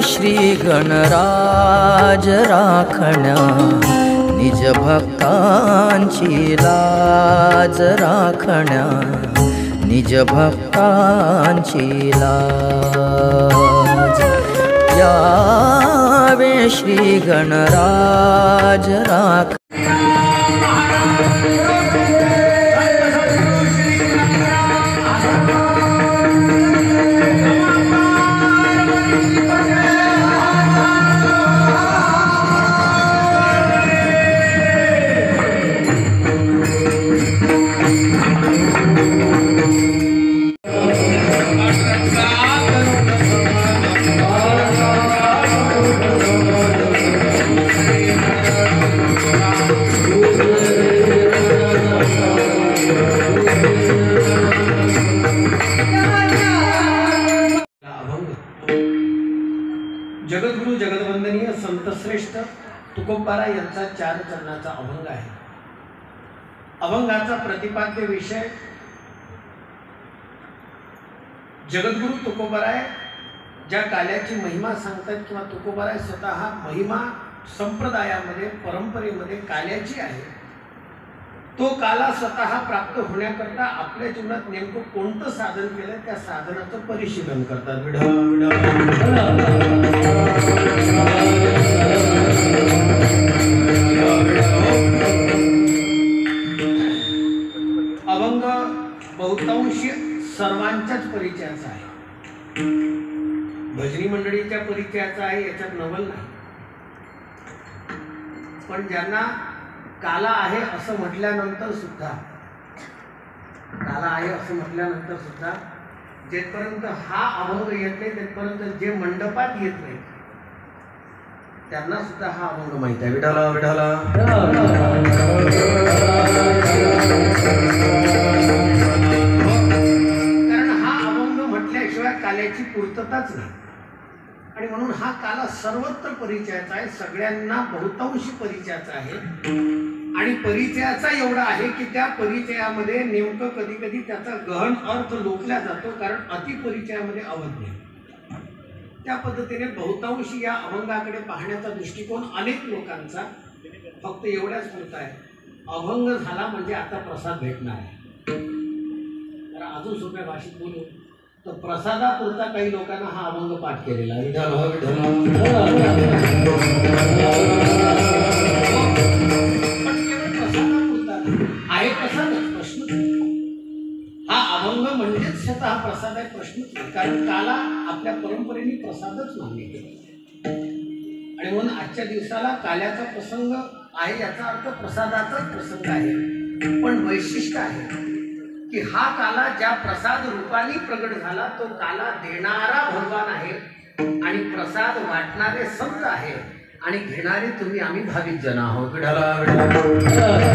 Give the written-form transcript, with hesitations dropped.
श्री गणराज राखण्या निज भक्तांची लाज राखण्या निज भक्तांची लाज यावे श्री गणराज राख जगद्गुरु जगद्वंदनीय संतश्रेष्ठ तुकोबारा यांचा 4 चरणाचा अभंग आहे। अभंगाचा प्रतिपाद्य विषय जगद्गुरु तुकोबाराय ज्या काल्याची महिमा सांगतात किंवा तुकोबाराय स्वतः महिमा संप्रदायामध्ये परंपरेमध्ये काल्याची आहे, तो काला स्वतः प्राप्त होण्याकरता आपल्या जीवनात नेमकं कोणतं साधन केलं त्या साधनाचं परिशीलन करतात. अभंग बहुतांशी सर्वांच्याच परिचयाचा आहे, भजनी मंडळीच्या परिचयाचा आहे, याच्यात नवल नाही. पण ज्यांना काला आहे असं म्हटल्यानंतर सुद्धा जेथपर्यंत हा अभंग येत नाही तेथपर्यंत जे मंडपात येत नाही त्यांना सुद्धा हा अभंग माहित आहे. विठाला विठाला कारण हा अभंग म्हटल्याशिवाय काल्याची पूर्तताच नाही. आणि म्हणून हा काला सर्वत्र परिचयाचा आहे, सगळ्यांना बहुतांशी परिचयाचा आहे. आणि परिचयाचा एवढा आहे की त्या परिचयामध्ये नेमकं कधी कधी त्याचा गहन अर्थ लोकला जातो, कारण अतिपरिचयामध्ये अवध नाही. त्या पद्धतीने बहुतांशी या अभंगाकडे पाहण्याचा दृष्टिकोन अनेक लोकांचा फक्त एवढ्याच पुरता आहे, अभंग झाला म्हणजे आता प्रसाद भेटणार आहे. तर अजून सोप्या भाषेत बोलू तर प्रसादापुरता काही लोकांना हा अभंग पाठ केलेला आहे. आहे प्रसादच, प्रश्नच नाही. हा अभंग म्हणजेच स्वतः प्रसाद आहे, प्रश्नच नाही. कारण काला आपल्या परंपरेने प्रसादच मानले गेले आणि म्हणून आजच्या दिवसाला काल्याचा प्रसंग आहे, याचा अर्थ प्रसादाचाच प्रसंग आहे. पण वैशिष्ट्य आहे की हा काला ज्या प्रसाद रूपाने प्रगट झाला तो काला देणारा भगवान आहे आणि प्रसाद वाटणारे संत आहे आणि घेणारे तुम्ही आम्ही भाविक जन आहोत. विठाला विठाला